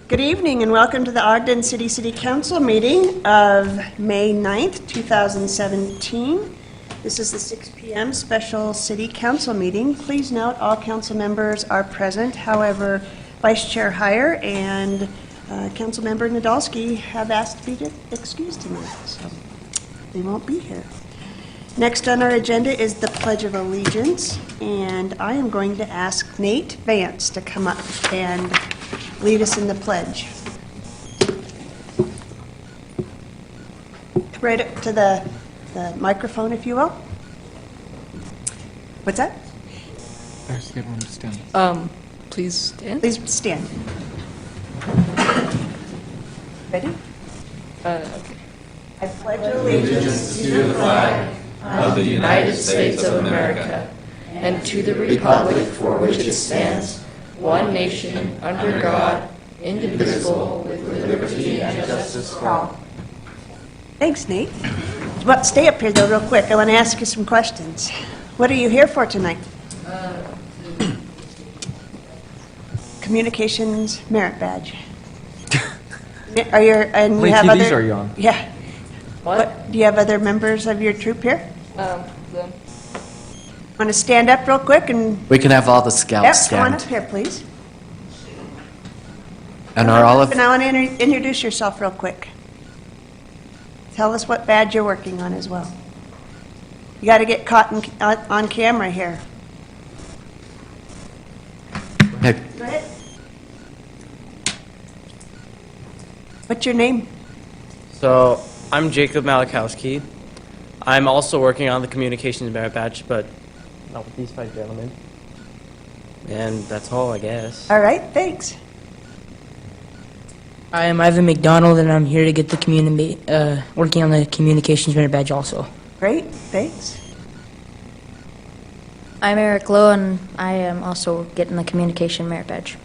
Good evening and welcome to the Ogden City Council meeting of May 9th, 2017. This is the 6 p.m. special City Council meeting. Please note all council members are present. However, Vice Chair Heyer and Council Member Nadolski have asked to be excused tonight, so they won't be here. Next on our agenda is the Pledge of Allegiance, and I am going to ask Nate Vance to come up and lead us in the pledge. Right up to the microphone, if you will. What's that? Ask everyone to stand. Please stand. Please stand. Ready? Okay. I pledge allegiance to the flag of the United States of America and to the republic for which it stands, one nation, under God, indivisible, with liberty and justice for all. Thanks, Nate. Well, stay up here, though, real quick. I want to ask you some questions. What are you here for tonight? Communications Merit Badge. Are you? And you have TVs other? are you on? Yeah. What? Do you have other members of your troop here? Them. Want to stand up real quick and? We can have all the scouts Yep, come on up stand. here, please. And are all of And I want to introduce yourself real quick. Tell us what badge you're working on as well. You got to get caught on camera here. Hey, Go ahead. What's your name? So, I'm Jacob Malakowski. I'm also working on the Communications Merit Badge, but not with these five gentlemen. And that's all, I guess. All right, thanks. I am Ivan McDonald, and I'm here to get the working on the Communications Merit Badge also. Great, thanks. I'm Eric Lowe, and I am also getting the Communication Merit Badge.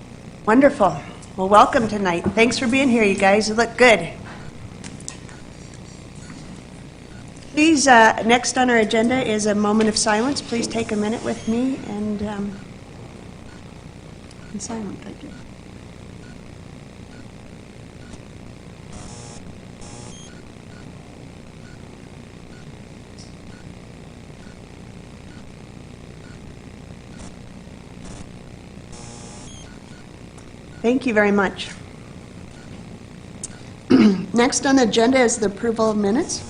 Wonderful. Well, welcome tonight. Thanks for being here, you guys. You look good. Please, next on our agenda is a moment of silence. Please take a minute with me and in silence. Thank you. Thank you very much. Next on the agenda is the approval of minutes.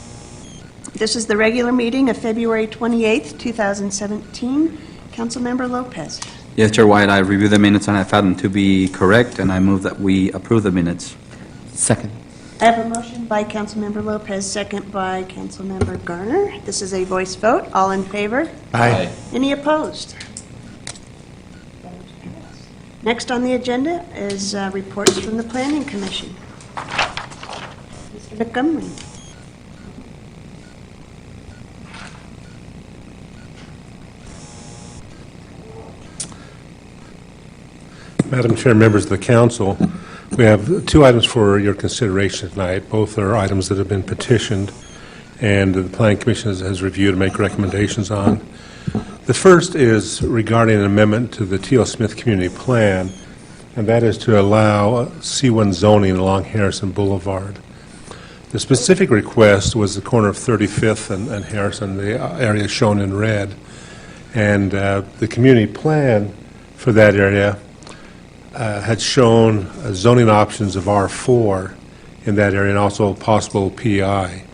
This is the regular meeting of February 28th, 2017. Councilmember Lopez. Yes, Chair White, I reviewed the minutes and I found them to be correct, and I move that we approve the minutes. second. I have a motion by Councilmember Lopez, second by Councilmember Garner. This is a voice vote. All in favor? Aye. Any opposed? Next on the agenda is reports from the Planning Commission. Mr. Montgomery. Madam Chair, members of the council, we have two items for your consideration tonight. Both are items that have been petitioned and the Planning Commission has reviewed and make recommendations on. The first is regarding an amendment to the T.O. Smith Community Plan, and that is to allow C1 zoning along Harrison Boulevard. The specific request was the corner of 35th and Harrison, the area shown in red, and the community plan for that area had shown zoning options of R4 in that area and also possible PI.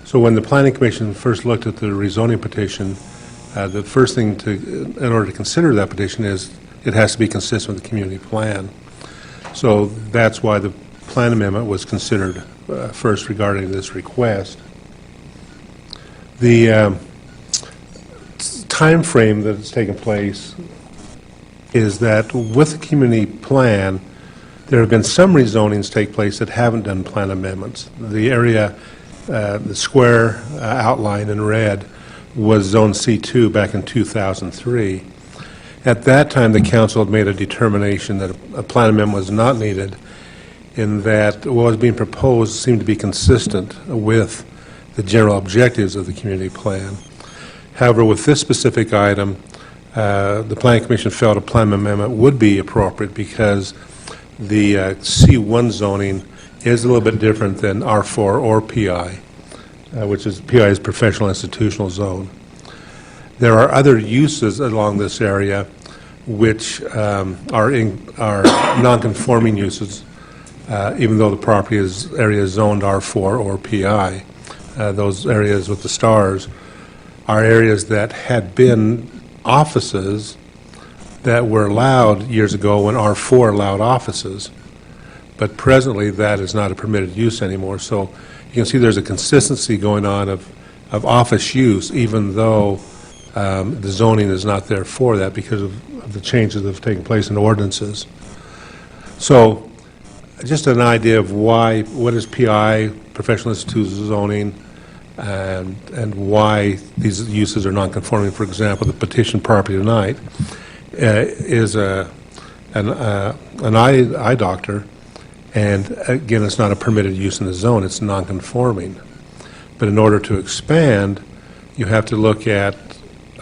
So when the Planning Commission first looked at the rezoning petition, the first thing in order to consider that petition is it has to be consistent with the community plan. So that's why the plan amendment was considered first regarding this request. The time frame that has taken place is that with the community plan, there have been some rezonings take place that haven't done plan amendments. The area, the square outline in red, was Zone C2 back in 2003. At that time, the council had made a determination that a plan amendment was not needed, in that what was being proposed seemed to be consistent with the general objectives of the community plan. However, with this specific item, the Planning Commission felt a plan amendment would be appropriate because the C1 zoning is a little bit different than R4 or PI, which is PI is professional institutional zone. There are other uses along this area which are non-conforming uses, even though the property area is zoned R4 or PI. Those areas with the stars are areas that had been offices that were allowed years ago when R4 allowed offices, but presently that is not a permitted use anymore. So you can see there's a consistency going on of office use, even though the zoning is not there for that because of the changes that have taken place in ordinances. So just an idea of what is PI, professional institute zoning, and why these uses are non-conforming. For example, the petition property tonight is an eye doctor, and again, it's not a permitted use in the zone, it's non-conforming. But in order to expand, you have to look at,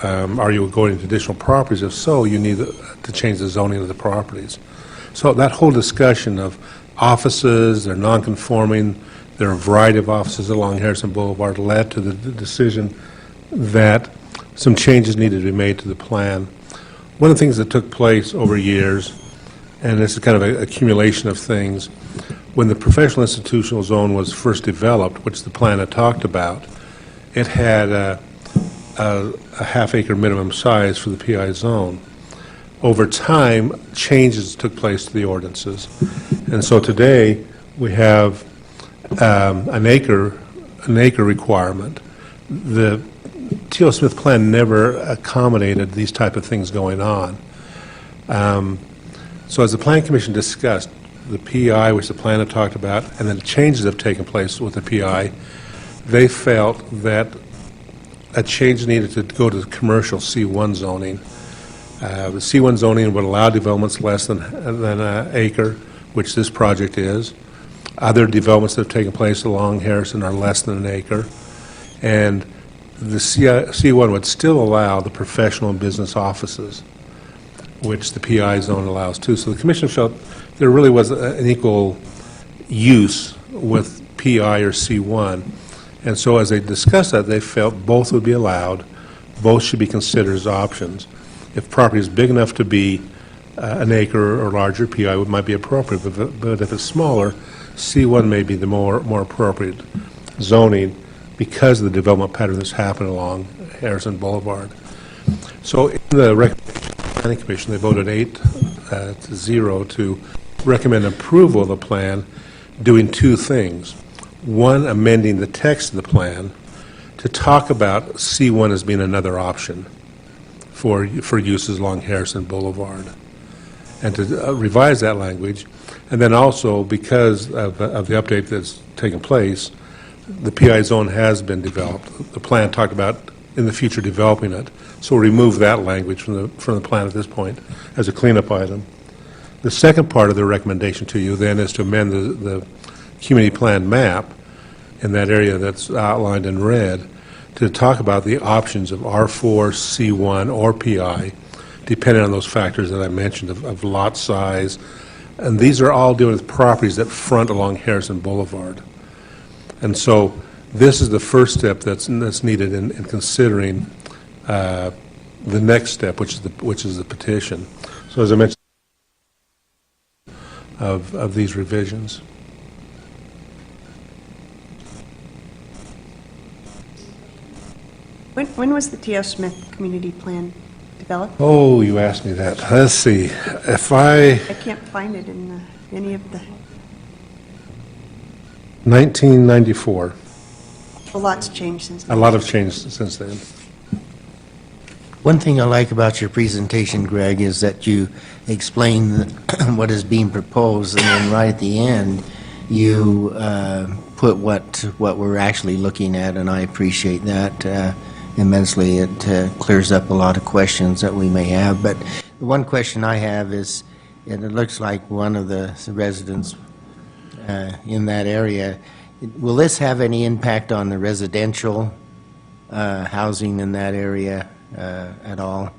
are you going to additional properties? If so, you need to change the zoning of the properties. So that whole discussion of offices, they're non-conforming, there are a variety of offices along Harrison Boulevard, led to the decision that some changes needed to be made to the plan. One of the things that took place over years, and this is kind of an accumulation of things, when the professional institutional zone was first developed, which the plan had talked about, it had a half-acre minimum size for the PI zone. Over time, changes took place to the ordinances. And so today, we have an acre requirement. The T.O. Smith plan never accommodated these type of things going on. So as the Plan Commission discussed, the PI, which the plan had talked about, and then changes have taken place with the PI, they felt that a change needed to go to the commercial C1 zoning. The C1 zoning would allow developments less than an acre, which this project is. Other developments that have taken place along Harrison are less than an acre. And the C1 would still allow the professional and business offices, which the PI zone allows too. So the Commission felt there really was an equal use with PI or C1. And so as they discussed that, they felt both would be allowed, both should be considered as options. If property is big enough to be an acre or larger, PI might be appropriate, but if it's smaller, C1 may be the more appropriate zoning because of the development pattern that's happened along Harrison Boulevard. So in the recommendation of the Planning Commission, they voted 8-0 to recommend approval of the plan, doing two things. One, amending the text of the plan to talk about C1 as being another option for uses along Harrison Boulevard, and to revise that language. And then also, because of the update that's taken place, the PI zone has been developed. The plan talked about in the future developing it, so we'll remove that language from the plan at this point as a cleanup item. The second part of the recommendation to you then is to amend the community plan map in that area that's outlined in red to talk about the options of R4, C1, or PI, depending on those factors that I mentioned of lot size. And these are all dealing with properties that front along Harrison Boulevard. And so this is the first step that's needed in considering the next step, which is the petition. So as I mentioned, of these revisions. When was the T.O. Smith community plan developed? Oh, you asked me that. Let's see. If I can't find it in any of the... 1994. A lot's changed since A then. lot of change since then. One thing I like about your presentation, Greg, is that you explain what is being proposed, and then right at the end, you put what we're actually looking at, and I appreciate that immensely. It clears up a lot of questions that we may have. But the one question I have is, and it looks like one of the residents in that area, will this have any impact on the residential housing in that area at all?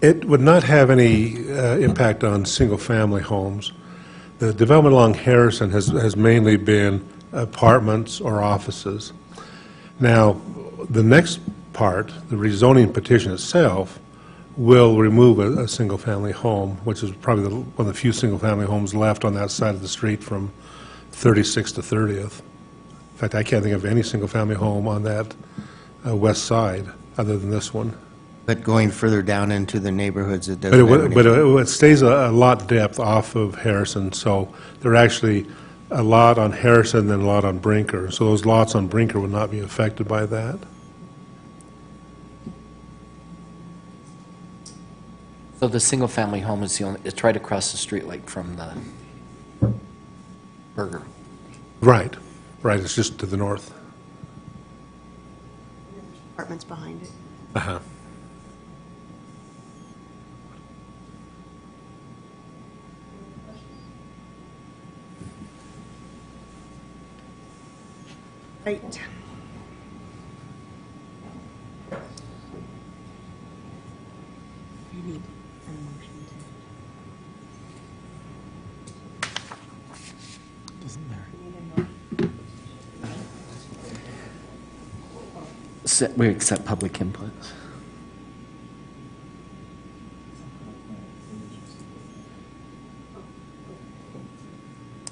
It would not have any impact on single-family homes. The development along Harrison has mainly been apartments or offices. Now, the next part, the rezoning petition itself, will remove a single-family home, which is probably one of the few single-family homes left on that side of the street from 36th to 30th. In fact, I can't think of any single-family home on that west side other than this one. But going further down into the neighborhoods, it But doesn't have any. it stays a lot depth off of Harrison, so there are actually a lot on Harrison and a lot on Brinker. So those lots on Brinker would not be affected by that. So the single-family home is the only, it's right across the street, like from the burger. Right, right, it's just to the north. Apartments behind it. Uh-huh. Right. We accept public input.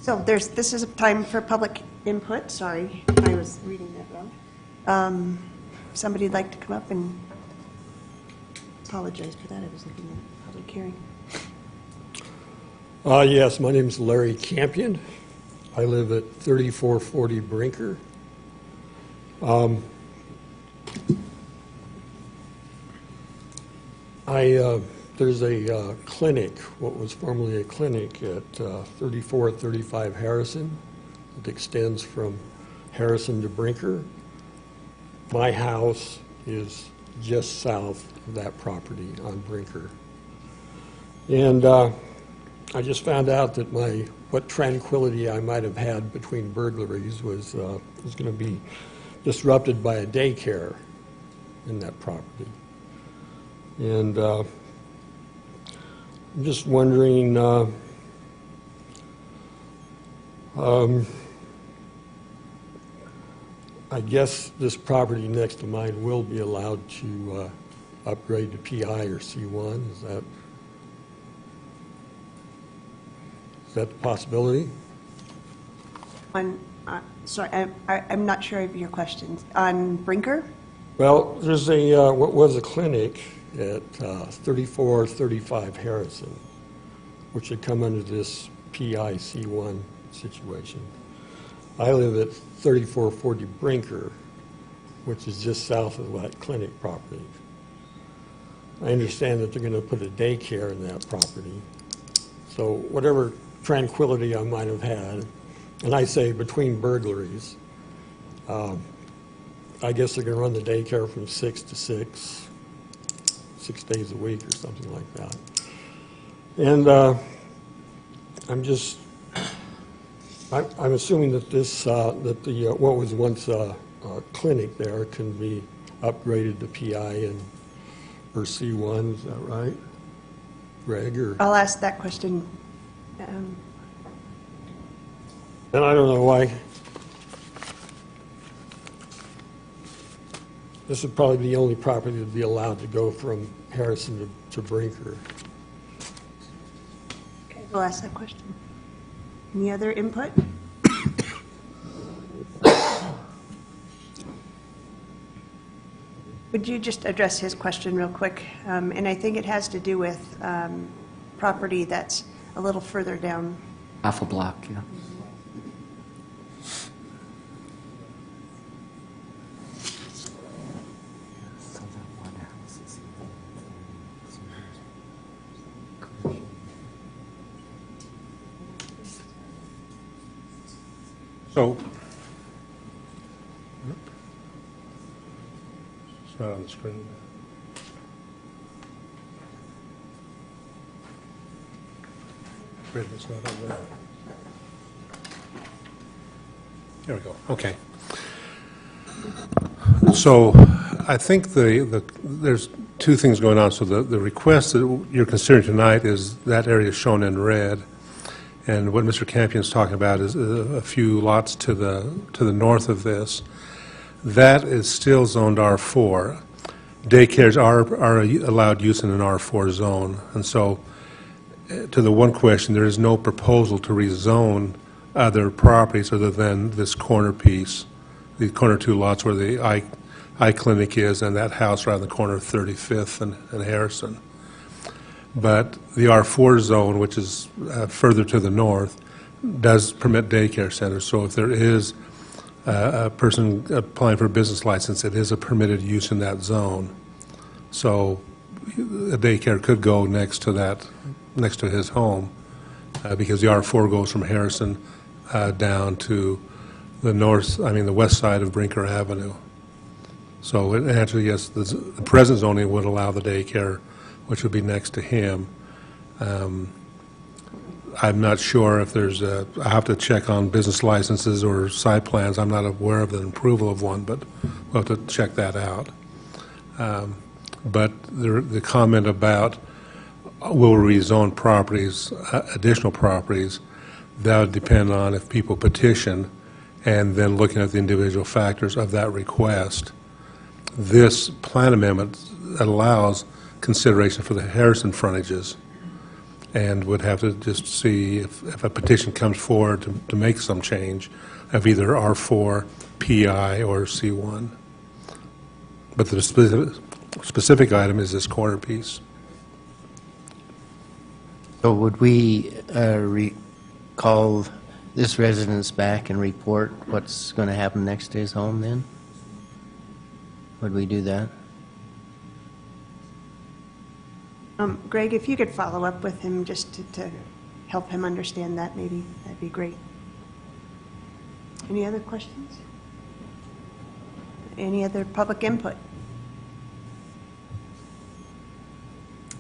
So this is a time for public input, sorry, I was reading that wrong. Somebody'd like to come up and apologize for that, I was looking at public hearing. Yes, my name's Larry Campion. I live at 3440 Brinker. There's a clinic, what was formerly a clinic at 3435 Harrison. It extends from Harrison to Brinker. My house is just south of that property on Brinker. And I just found out that what tranquility I might have had between burglaries was going to be disrupted by a daycare in that property. And I'm just wondering, I guess this property next to mine will be allowed to upgrade to PI or C1. Is that the possibility? Sorry, I'm not sure of your questions. On Brinker? Well, there's what was a clinic at 3435 Harrison, which had come under this PI C1 situation. I live at 3440 Brinker, which is just south of that clinic property. I understand that they're going to put a daycare in that property. So whatever tranquility I might have had, and I say between burglaries, I guess they're going to run the daycare from 6 to 6 days a week or something like that. And I'm assuming that what was once a clinic there can be upgraded to PI or C1. Is that right, Greg? I'll ask that question. And I don't know why. This would probably be the only property that would be allowed to go from Harrison to Brinker. Okay, we'll ask that question. Any other input? Would you just address his question real quick? And I think it has to do with property that's a little further down. Half a block, yeah. So, it's not on the screen. It's not on there. There we go, okay. So I think there's two things going on. So the request that you're considering tonight is that area shown in red. And what Mr. Campion's talking about is a few lots to the north of this. That is still zoned R4. Daycares are allowed use in an R4 zone. And so, to the one question, there is no proposal to rezone other properties other than this corner piece, the corner 2 lots where the eye clinic is, and that house right on the corner of 35th and Harrison. But the R4 zone, which is further to the north, does permit daycare centers. So if there is a person applying for a business license, it is a permitted use in that zone. So a daycare could go next to that, next to his home, because the R4 goes from Harrison down to the the west side of Brinker Avenue. So actually, yes, the present zoning would allow the daycare, which would be next to him. I'm not sure if there's I have to check on business licenses or site plans. I'm not aware of the approval of one, but we'll have to check that out. But the comment about will rezone properties, additional properties, that would depend on if people petition and then looking at the individual factors of that request. This plan amendment allows consideration for the Harrison frontages and would have to just see if a petition comes forward to make some change of either R4, PI, or C1. But the specific item is this corner piece. So would we call this residence back and report what's going to happen next to his home then? Would we do that? Greg, if you could follow up with him just to help him understand that, maybe, that'd be great. Any other questions? Any other public input?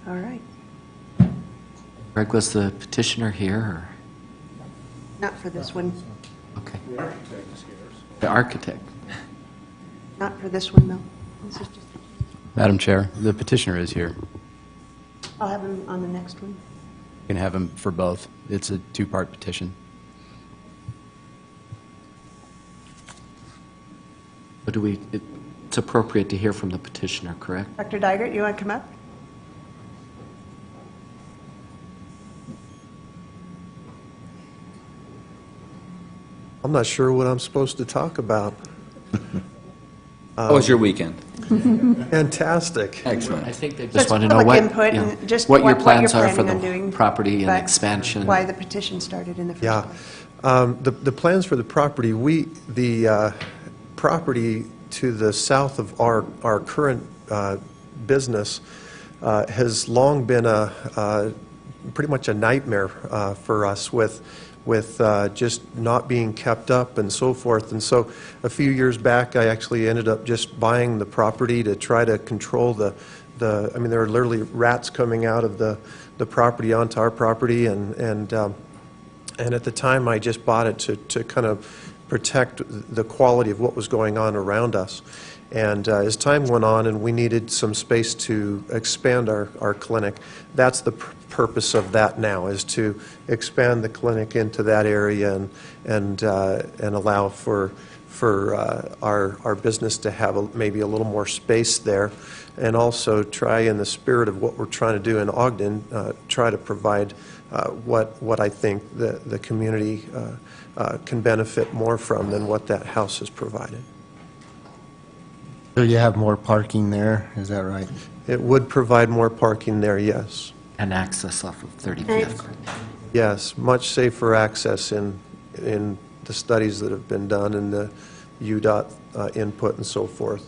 All right. Greg, was the petitioner here, or? Not for this one. Okay. The architect. Not for this one, though. This is just, Madam Chair, the petitioner is here. I'll have him on the next one. You can have him for both. It's a two-part petition. But it's appropriate to hear from the petitioner, correct? Dr. Dygert, you want to come up? I'm not sure what I'm supposed to talk about. How was your weekend? Fantastic. Excellent. I think they So just it's want to know public what, input yeah, and just what your plans you're are for planning on doing, the property and but expansion. Why the petition started in the first Yeah. place. The plans for the property, the property to the south of our current business has long been pretty much a nightmare for us with just not being kept up and so forth. And so a few years back, I actually ended up just buying the property to try to control I mean, there are literally rats coming out of the property onto our property, and at the time I just bought it to kind of protect the quality of what was going on around us. And as time went on and we needed some space to expand our clinic, that's the purpose of that now, is to expand the clinic into that area and allow for our business to have maybe a little more space there, and also try, in the spirit of what we're trying to do in Ogden, try to provide what I think the community can benefit more from than what that house has provided. So you have more parking there, is that right? It would provide more parking there, yes. And access off of 35th. Yes, much safer access in the studies that have been done and the UDOT input and so forth.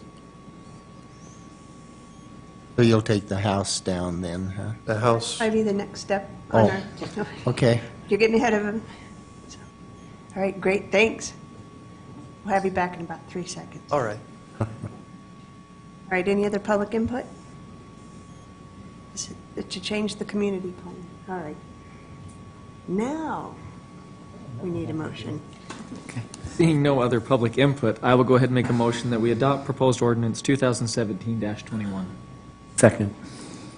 So you'll take the house down then, huh? The house, Might be the next step on our, Okay. you're getting ahead of him. So, all right, great, thanks. We'll have you back in about 3 seconds. all right. All right, any other public input? Is it to change the community plan? All right. Now, we need a motion. Seeing no other public input, I will go ahead and make a motion that we adopt proposed ordinance 2017-21. Second.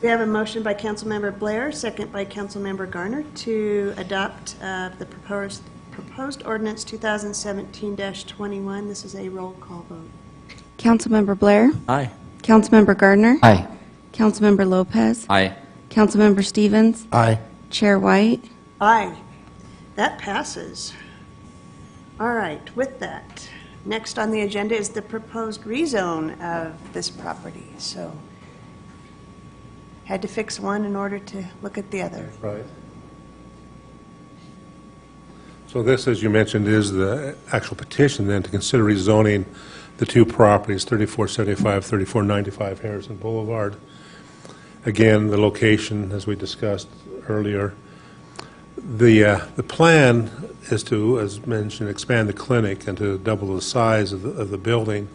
We have a motion by Councilmember Blair, second by Councilmember Garner, to adopt the proposed ordinance 2017-21. This is a roll call vote. Councilmember Blair? Aye. Councilmember Gardner? Aye. Councilmember Lopez? Aye. Councilmember Stevens? Aye. Chair White? Aye. That passes. All right, with that, next on the agenda is the proposed rezone of this property. So, had to fix one in order to look at the other. Right. So this, as you mentioned, is the actual petition then to consider rezoning the two properties, 3475, 3495 Harrison Boulevard. Again, the location, as we discussed earlier. The plan is to, as mentioned, expand the clinic and to double the size of the building.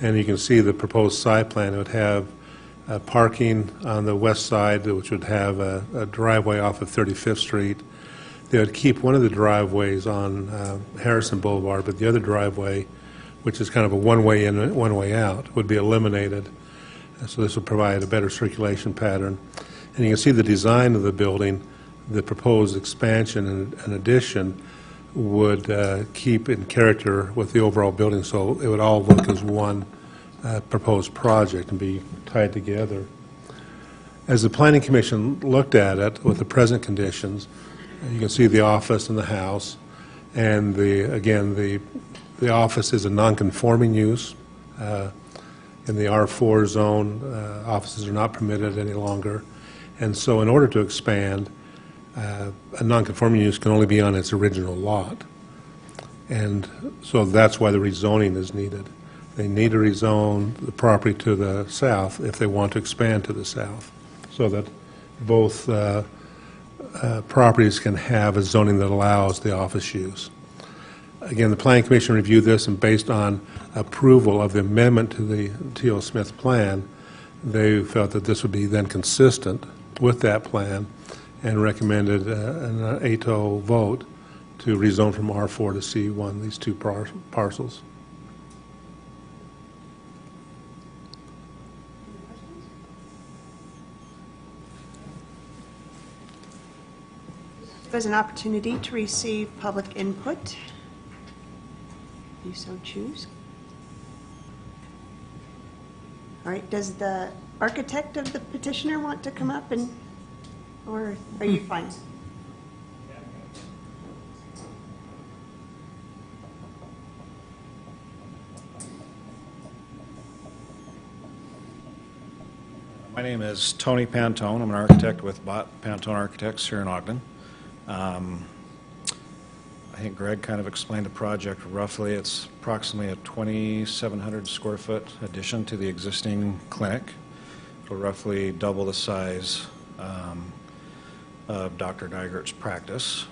And you can see the proposed site plan. It would have parking on the west side, which would have a driveway off of 35th Street. They would keep one of the driveways on Harrison Boulevard, but the other driveway, which is kind of a one-way in, one-way out, would be eliminated. So this would provide a better circulation pattern. And you can see the design of the building. The proposed expansion and addition would keep in character with the overall building, so it would all look as one proposed project and be tied together. As the Planning Commission looked at it with the present conditions, you can see the office and the house, and again, the office is a non-conforming use. In the R4 zone, offices are not permitted any longer. And so in order to expand, a non-conforming use can only be on its original lot. And so that's why the rezoning is needed. They need to rezone the property to the south if they want to expand to the south, so that both properties can have a zoning that allows the office use. Again, the Planning Commission reviewed this, and based on approval of the amendment to the T.O. Smith plan, they felt that this would be then consistent with that plan and recommended an 8-0 vote to rezone from R4 to C1, these two parcels. There's an opportunity to receive public input, if you so choose. All right, does the architect of the petitioner want to come up, or are you fine? My name is Tony Pantone. I'm an architect with Pantone Architects here in Ogden. I think Greg kind of explained the project roughly. It's approximately a 2,700 square foot addition to the existing clinic. It'll roughly double the size of Dr. Nygert's practice.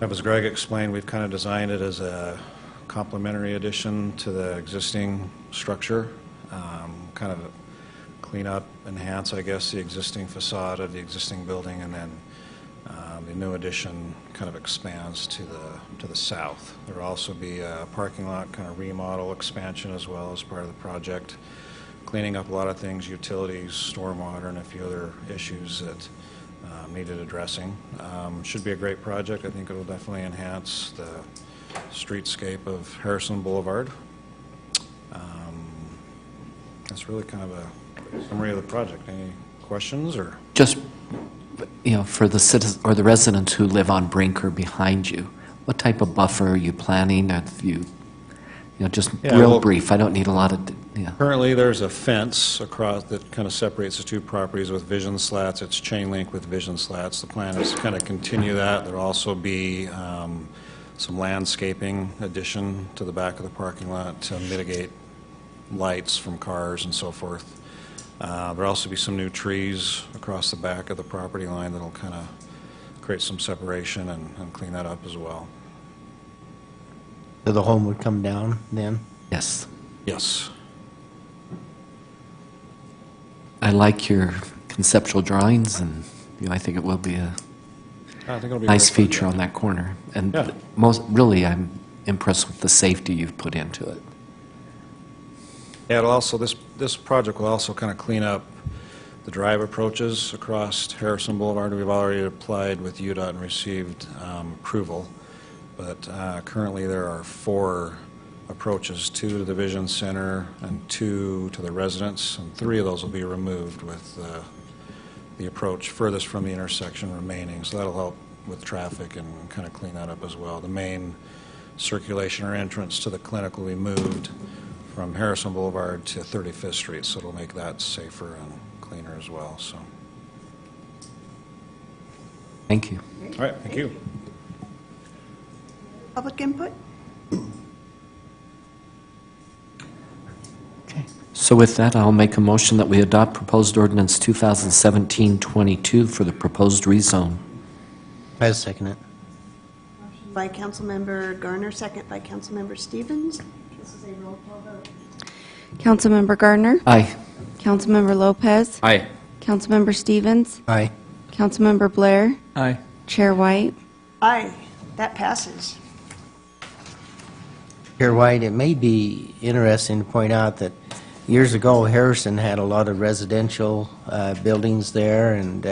As Greg explained, we've kind of designed it as a complementary addition to the existing structure, kind of clean up, enhance, I guess, the existing facade of the existing building, and then the new addition kind of expands to the south. There will also be a parking lot kind of remodel expansion as well as part of the project, cleaning up a lot of things, utilities, stormwater, and a few other issues that needed addressing. Should be a great project. I think it will definitely enhance the streetscape of Harrison Boulevard. That's really kind of a summary of the project. Any questions or? Just, for the citizens or the residents who live on Brinker behind you, what type of buffer are you planning? Have you, just real brief. I don't need a lot of. Currently, there's a fence across that kind of separates the two properties with vision slats. It's chain link with vision slats. The plan is to kind of continue that. There'll also be some landscaping addition to the back of the parking lot to mitigate lights from cars and so forth. There'll also be some new trees across the back of the property line that'll kind of create some separation and clean that up as well. So the home would come down then? Yes. Yes. I like your conceptual drawings, and I think it will be a nice feature on that corner. And really, I'm impressed with the safety you've put into it. Yeah, it'll also, this project will also kind of clean up the drive approaches across Harrison Boulevard. We've already applied with UDOT and received approval, but currently there are 4 approaches, 2 to the Vision Center and 2 to the residents, and 3 of those will be removed with the approach furthest from the intersection remaining. So that'll help with traffic and kind of clean that up as well. The main circulation or entrance to the clinic will be moved from Harrison Boulevard to 35th Street, so it'll make that safer and cleaner as well. So, Thank you. all right, thank you. Public input? So with that, I'll make a motion that we adopt proposed ordinance 2017-22 for the proposed rezone. I second it. Motion by Councilmember Garner, second by Councilmember Stevens. This is a roll call vote. Councilmember Gardner. Aye. Councilmember Lopez. Aye. Councilmember Stevens. Aye. Councilmember Blair. Aye. Chair White. Aye, that passes. Chair White, it may be interesting to point out that years ago, Harrison had a lot of residential buildings there, and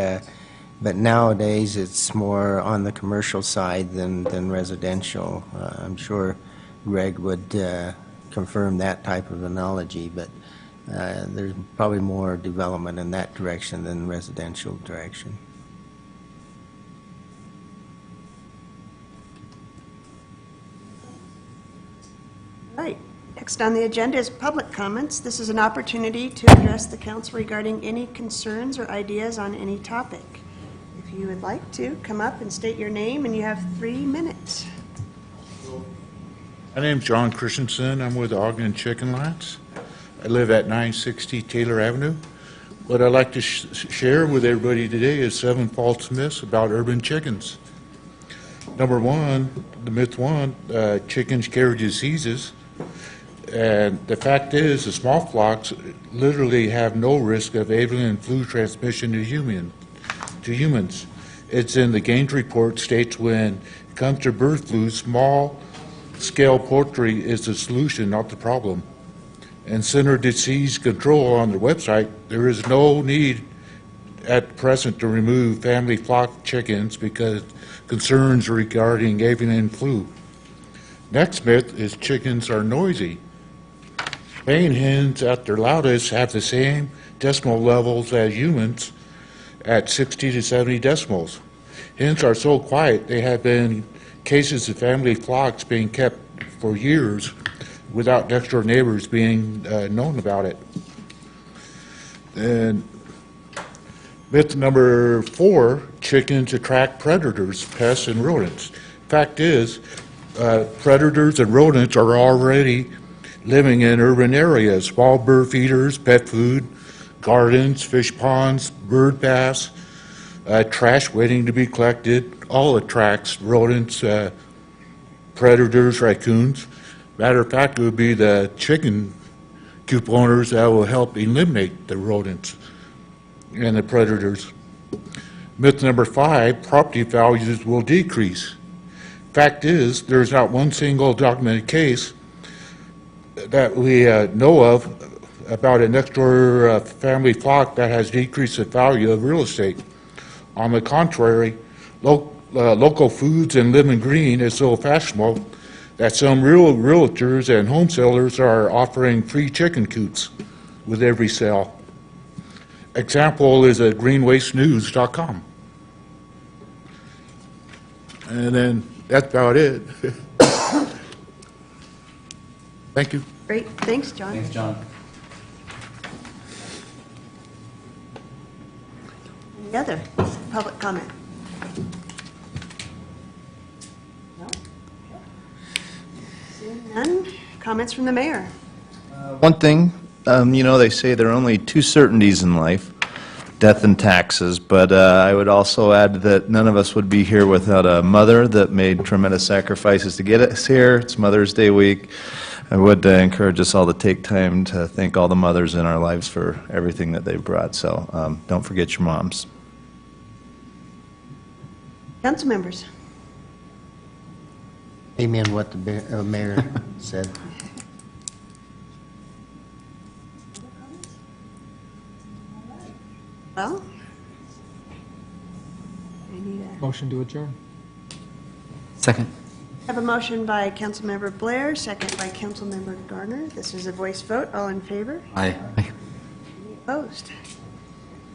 but nowadays it's more on the commercial side than residential. I'm sure Greg would confirm that type of analogy, but there's probably more development in that direction than residential direction. Right. Next on the agenda is public comments. This is an opportunity to address the council regarding any concerns or ideas on any topic. If you would like to, come up and state your name, and you have 3 minutes. My name's John Christensen. I'm with Ogden Chicken Lines. I live at 960 Taylor Avenue. What I'd like to share with everybody today is 7 false myths about urban chickens. Number 1, the myth 1, chickens carry diseases. And the fact is, the small flocks literally have no risk of avian flu transmission to humans. It's in the Gaines report states when it comes to bird flu, small-scale poultry is the solution, not the problem. And Center Disease Control on their website, there is no need at present to remove family flock chickens because concerns regarding avian flu. Next myth is chickens are noisy. Laying hens at their loudest have the same decimal levels as humans at 60 to 70 decimals. Hens are so quiet, they have been cases of family flocks being kept for years without next door neighbors being known about it. And myth number 4, chickens attract predators, pests, and rodents. Fact is, predators and rodents are already living in urban areas. Small bird feeders, pet food, gardens, fish ponds, bird baths, trash waiting to be collected, all attracts rodents, predators, raccoons. Matter of fact, it would be the chicken coop owners that will help eliminate the rodents and the predators. Myth number 5, property values will decrease. Fact is, there's not one single documented case that we know of about a next-door family flock that has decreased the value of real estate. On the contrary, local foods and living green is so fashionable that some realtors and home sellers are offering free chicken coops with every sale. Example is at greenwastenews.com. And then that's about it. Thank you. Great. Thanks, John. Thanks, John. Any other public comment? No? Seeing none. Comments from the mayor? One thing, they say there are only 2 certainties in life, death and taxes, but I would also add that none of us would be here without a mother that made tremendous sacrifices to get us here. It's Mother's Day week. I would encourage us all to take time to thank all the mothers in our lives for everything that they've brought. So don't forget your moms. Council members? Amen what the mayor said. Motion to adjourn. Second. I have a motion by Councilmember Blair, second by Councilmember Garner. This is a voice vote. All in favor? Aye. Aye. Any opposed?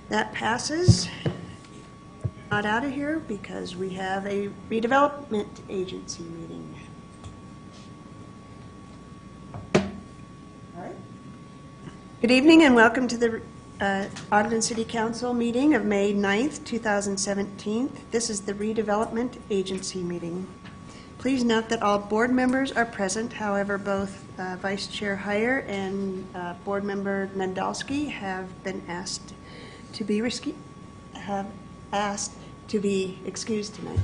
That passes. Not out of here because we have a redevelopment agency meeting. All right. Good evening and welcome to the Ogden City Council meeting of May 9th, 2017. This is the redevelopment agency meeting. Please note that all board members are present. However, both Vice Chair Heyer and Board Member Nadolski have been asked to be excused tonight.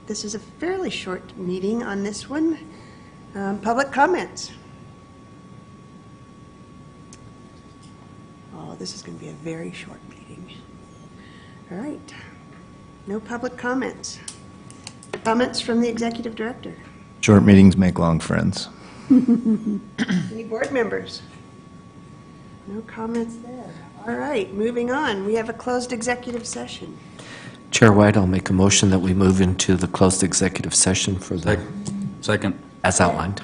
This is a fairly short meeting on this one. Public comments. Oh, this is going to be a very short meeting. All right. No public comments. Comments from the executive director. Short meetings make long friends. Any board members? No comments there. All right, moving on. We have a closed executive session. Chair White, I'll make a motion that we move into the closed executive session for the... Second. As outlined.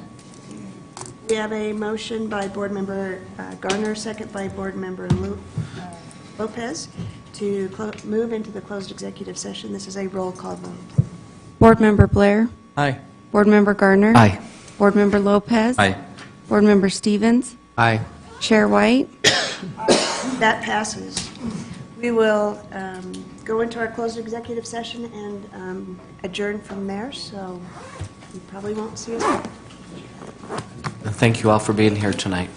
We have a motion by Board Member Garner, second by Board Member Lopez, to move into the closed executive session. This is a roll call vote. Board Member Blair? Aye. Board Member Garner? Aye. Board Member Lopez? Aye. Board Member Stevens? Aye. Chair White? That passes. We will go into our closed executive session and adjourn from there, so you probably won't see us. Thank you all for being here tonight.